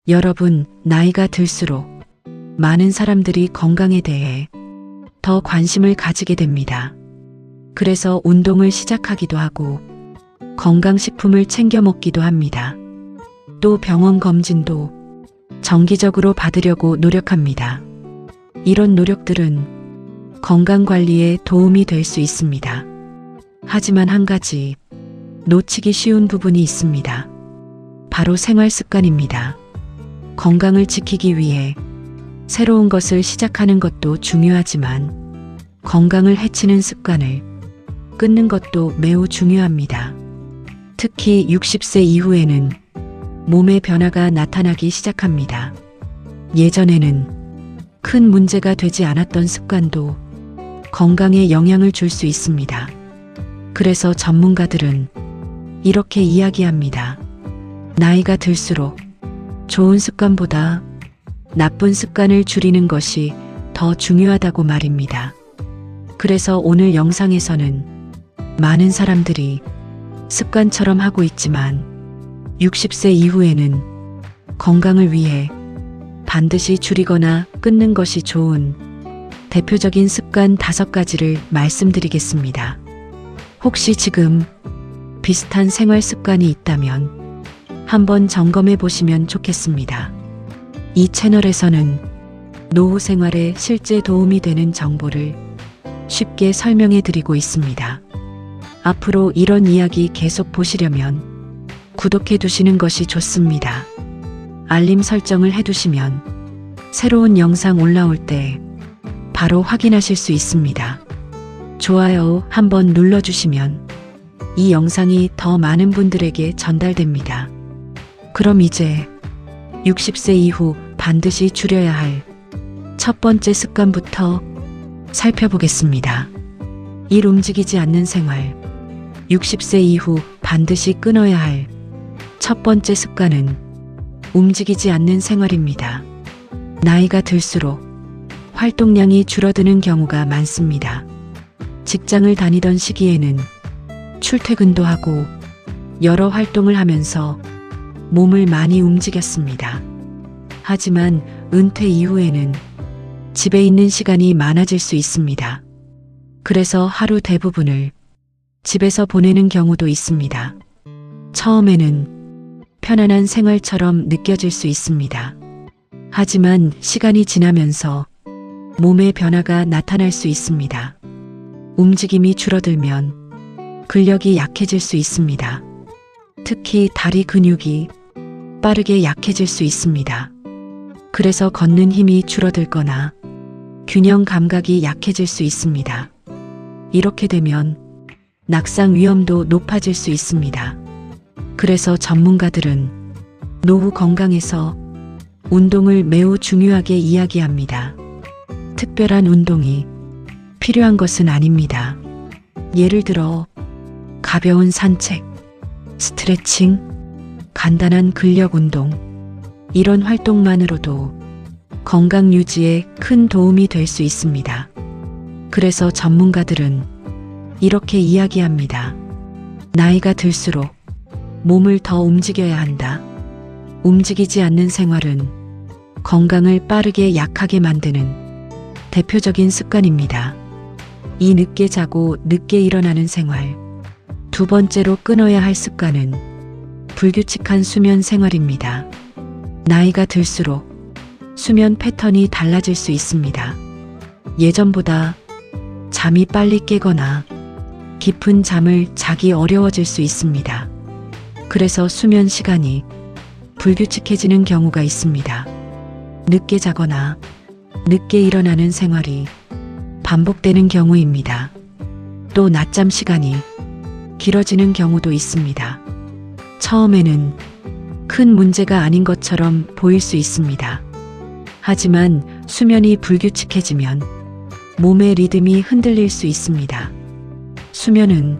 여러분, 나이가 들수록 많은 사람들이 건강에 대해 더 관심을 가지게 됩니다. 그래서 운동을 시작하기도 하고 건강식품을 챙겨 먹기도 합니다. 또 병원 검진도 정기적으로 받으려고 노력합니다. 이런 노력들은 건강관리에 도움이 될 수 있습니다. 하지만 한 가지 놓치기 쉬운 부분이 있습니다. 바로 생활 습관입니다. 건강을 지키기 위해 새로운 것을 시작하는 것도 중요하지만 건강을 해치는 습관을 끊는 것도 매우 중요합니다. 특히 60세 이후에는 몸의 변화가 나타나기 시작합니다. 예전에는 큰 문제가 되지 않았던 습관도 건강에 영향을 줄 수 있습니다. 그래서 전문가들은 이렇게 이야기합니다. 나이가 들수록 좋은 습관보다 나쁜 습관을 줄이는 것이 더 중요하다고 말입니다. 그래서 오늘 영상에서는 많은 사람들이 습관처럼 하고 있지만 60세 이후에는 건강을 위해 반드시 줄이거나 끊는 것이 좋은 대표적인 습관 5가지를 말씀드리겠습니다. 혹시 지금 비슷한 생활 습관이 있다면 한번 점검해 보시면 좋겠습니다. 이 채널에서는 노후 생활에 실제 도움이 되는 정보를 쉽게 설명해 드리고 있습니다. 앞으로 이런 이야기 계속 보시려면 구독해 두시는 것이 좋습니다. 알림 설정을 해두시면 새로운 영상 올라올 때 바로 확인하실 수 있습니다. 좋아요 한번 눌러주시면 이 영상이 더 많은 분들에게 전달됩니다. 그럼 이제 60세 이후 반드시 줄여야 할 첫 번째 습관부터 살펴보겠습니다. 일 움직이지 않는 생활. 60세 이후 반드시 끊어야 할 첫 번째 습관은 움직이지 않는 생활입니다. 나이가 들수록 활동량이 줄어드는 경우가 많습니다. 직장을 다니던 시기에는 출퇴근도 하고 여러 활동을 하면서 몸을 많이 움직였습니다. 하지만 은퇴 이후에는 집에 있는 시간이 많아질 수 있습니다. 그래서 하루 대부분을 집에서 보내는 경우도 있습니다. 처음에는 편안한 생활처럼 느껴질 수 있습니다. 하지만 시간이 지나면서 몸의 변화가 나타날 수 있습니다. 움직임이 줄어들면 근력이 약해질 수 있습니다. 특히 다리 근육이 빠르게 약해질 수 있습니다. 그래서 걷는 힘이 줄어들거나 균형 감각이 약해질 수 있습니다. 이렇게 되면 낙상 위험도 높아질 수 있습니다. 그래서 전문가들은 노후 건강에서 운동을 매우 중요하게 이야기합니다. 특별한 운동이 필요한 것은 아닙니다. 예를 들어 가벼운 산책, 스트레칭, 간단한 근력 운동, 이런 활동만으로도 건강 유지에 큰 도움이 될 수 있습니다. 그래서 전문가들은 이렇게 이야기합니다. 나이가 들수록 몸을 더 움직여야 한다. 움직이지 않는 생활은 건강을 빠르게 약하게 만드는 대표적인 습관입니다. 이 늦게 자고 늦게 일어나는 생활. 두 번째로 끊어야 할 습관은 불규칙한 수면 생활입니다. 나이가 들수록 수면 패턴이 달라질 수 있습니다. 예전보다 잠이 빨리 깨거나 깊은 잠을 자기 어려워질 수 있습니다. 그래서 수면 시간이 불규칙해지는 경우가 있습니다. 늦게 자거나 늦게 일어나는 생활이 반복되는 경우입니다. 또 낮잠 시간이 길어지는 경우도 있습니다. 처음에는 큰 문제가 아닌 것처럼 보일 수 있습니다. 하지만 수면이 불규칙해지면 몸의 리듬이 흔들릴 수 있습니다. 수면은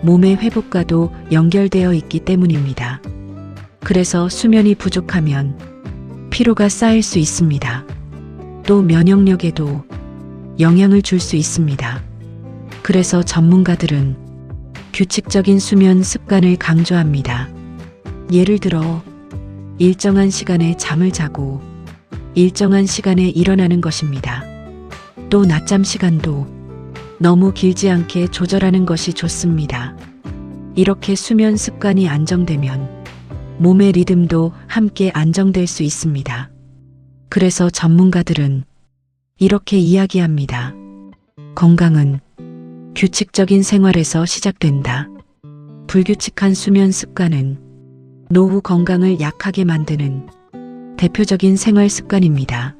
몸의 회복과도 연결되어 있기 때문입니다. 그래서 수면이 부족하면 피로가 쌓일 수 있습니다. 또 면역력에도 영향을 줄 수 있습니다. 그래서 전문가들은 규칙적인 수면 습관을 강조합니다. 예를 들어 일정한 시간에 잠을 자고 일정한 시간에 일어나는 것입니다. 또 낮잠 시간도 너무 길지 않게 조절하는 것이 좋습니다. 이렇게 수면 습관이 안정되면 몸의 리듬도 함께 안정될 수 있습니다. 그래서 전문가들은 이렇게 이야기합니다. 건강은 규칙적인 생활에서 시작된다. 불규칙한 수면 습관은 노후 건강을 약하게 만드는 대표적인 생활 습관입니다.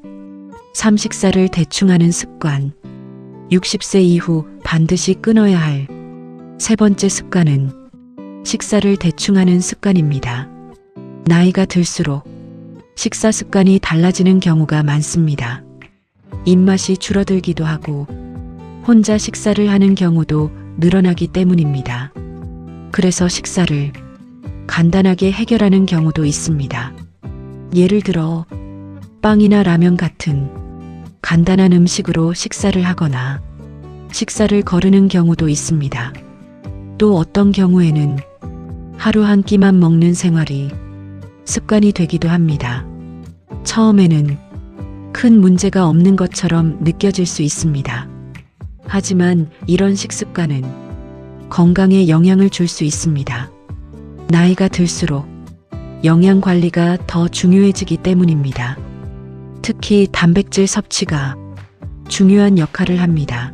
삼식사를 대충 하는 습관. 60세 이후 반드시 끊어야 할 세 번째 습관은 식사를 대충 하는 습관입니다. 나이가 들수록 식사 습관이 달라지는 경우가 많습니다. 입맛이 줄어들기도 하고 혼자 식사를 하는 경우도 늘어나기 때문입니다. 그래서 식사를 간단하게 해결하는 경우도 있습니다. 예를 들어 빵이나 라면 같은 간단한 음식으로 식사를 하거나 식사를 거르는 경우도 있습니다. 또 어떤 경우에는 하루 한 끼만 먹는 생활이 습관이 되기도 합니다. 처음에는 큰 문제가 없는 것처럼 느껴질 수 있습니다. 하지만 이런 식습관은 건강에 영향을 줄 수 있습니다. 나이가 들수록 영양 관리가 더 중요해지기 때문입니다. 특히 단백질 섭취가 중요한 역할을 합니다.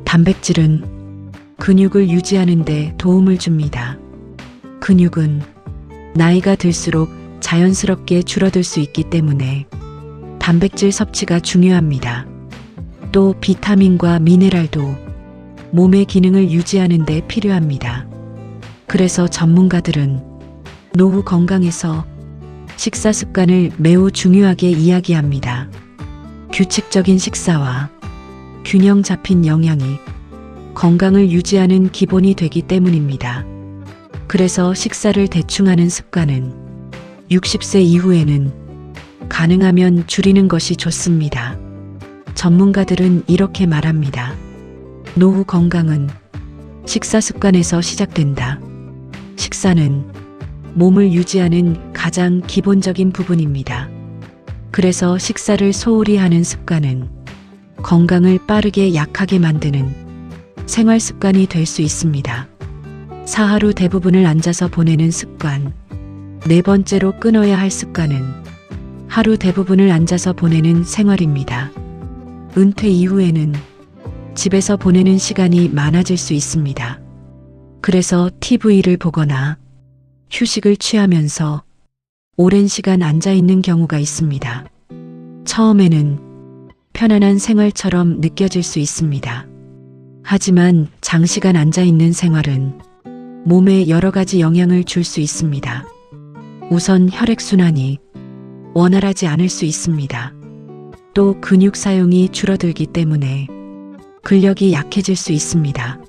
단백질은 근육을 유지하는 데 도움을 줍니다. 근육은 나이가 들수록 자연스럽게 줄어들 수 있기 때문에 단백질 섭취가 중요합니다. 또 비타민과 미네랄도 몸의 기능을 유지하는 데 필요합니다. 그래서 전문가들은 노후 건강에서 식사 습관을 매우 중요하게 이야기합니다. 규칙적인 식사와 균형 잡힌 영양이 건강을 유지하는 기본이 되기 때문입니다. 그래서 식사를 대충 하는 습관은 60세 이후에는 가능하면 줄이는 것이 좋습니다. 전문가들은 이렇게 말합니다. 노후 건강은 식사 습관에서 시작된다. 식사는 몸을 유지하는 가장 기본적인 부분입니다. 그래서 식사를 소홀히 하는 습관은 건강을 빠르게 약하게 만드는 생활 습관이 될 수 있습니다. 사하루 대부분을 앉아서 보내는 습관. 네 번째로 끊어야 할 습관은 하루 대부분을 앉아서 보내는 생활입니다. 은퇴 이후에는 집에서 보내는 시간이 많아질 수 있습니다. 그래서 TV를 보거나 휴식을 취하면서 오랜 시간 앉아 있는 경우가 있습니다. 처음에는 편안한 생활처럼 느껴질 수 있습니다. 하지만 장시간 앉아 있는 생활은 몸에 여러 가지 영향을 줄 수 있습니다. 우선 혈액순환이 원활하지 않을 수 있습니다. 또 근육 사용이 줄어들기 때문에 근력이 약해질 수 있습니다.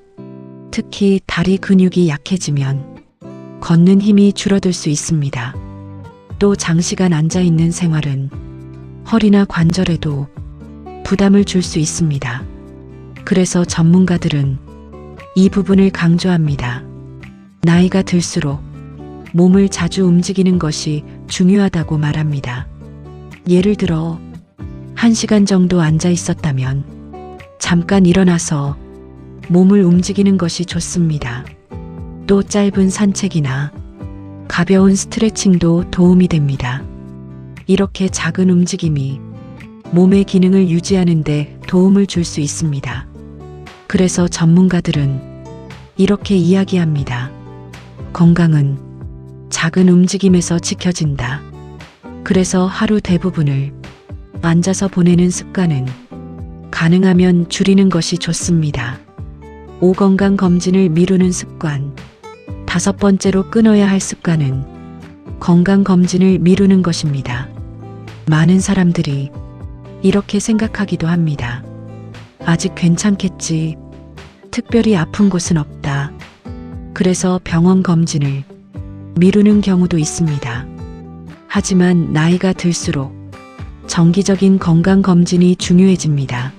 특히 다리 근육이 약해지면 걷는 힘이 줄어들 수 있습니다. 또 장시간 앉아 있는 생활은 허리나 관절에도 부담을 줄 수 있습니다. 그래서 전문가들은 이 부분을 강조합니다. 나이가 들수록 몸을 자주 움직이는 것이 중요하다고 말합니다. 예를 들어 1시간 정도 앉아 있었다면 잠깐 일어나서 몸을 움직이는 것이 좋습니다. 또 짧은 산책이나 가벼운 스트레칭도 도움이 됩니다. 이렇게 작은 움직임이 몸의 기능을 유지하는 데 도움을 줄 수 있습니다. 그래서 전문가들은 이렇게 이야기합니다. 건강은 작은 움직임에서 지켜진다. 그래서 하루 대부분을 앉아서 보내는 습관은 가능하면 줄이는 것이 좋습니다. 5건강 검진을 미루는 습관. 5번째로 끊어야 할 습관은 건강 검진을 미루는 것입니다. 많은 사람들이 이렇게 생각하기도 합니다. 아직 괜찮겠지. 특별히 아픈 곳은 없다. 그래서 병원 검진을 미루는 경우도 있습니다. 하지만 나이가 들수록 정기적인 건강 검진이 중요해집니다.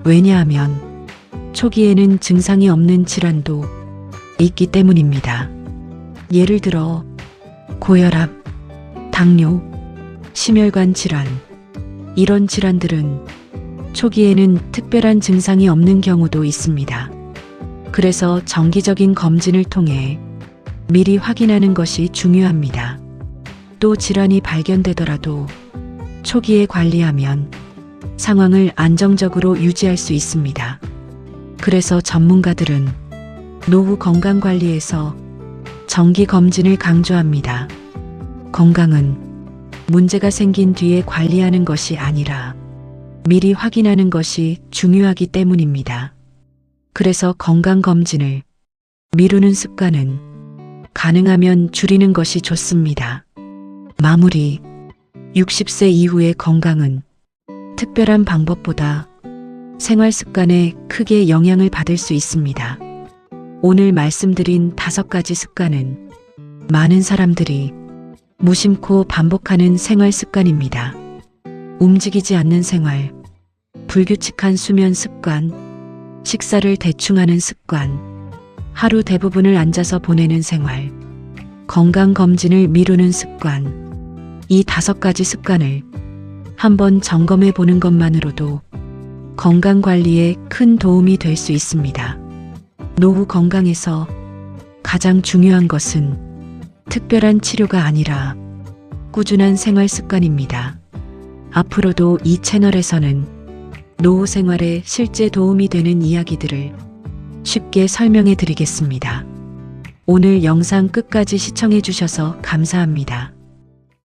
왜냐하면 초기에는 증상이 없는 질환도 있기 때문입니다. 예를 들어 고혈압, 당뇨, 심혈관 질환. 이런 질환들은 초기에는 특별한 증상이 없는 경우도 있습니다. 그래서 정기적인 검진을 통해 미리 확인하는 것이 중요합니다. 또 질환이 발견되더라도 초기에 관리하면 상황을 안정적으로 유지할 수 있습니다. 그래서 전문가들은 노후 건강 관리에서 정기 검진을 강조합니다. 건강은 문제가 생긴 뒤에 관리하는 것이 아니라 미리 확인하는 것이 중요하기 때문입니다. 그래서 건강검진을 미루는 습관은 가능하면 줄이는 것이 좋습니다. 마무리. 60세 이후의 건강은 특별한 방법보다 생활 습관에 크게 영향을 받을 수 있습니다. 오늘 말씀드린 5가지 습관은 많은 사람들이 무심코 반복하는 생활 습관입니다. 움직이지 않는 생활, 불규칙한 수면 습관, 식사를 대충 하는 습관, 하루 대부분을 앉아서 보내는 생활, 건강검진을 미루는 습관. 이 5가지 습관을 한번 점검해 보는 것만으로도 건강관리에 큰 도움이 될 수 있습니다. 노후 건강에서 가장 중요한 것은 특별한 치료가 아니라 꾸준한 생활 습관입니다. 앞으로도 이 채널에서는 노후 생활에 실제 도움이 되는 이야기들을 쉽게 설명해 드리겠습니다. 오늘 영상 끝까지 시청해 주셔서 감사합니다.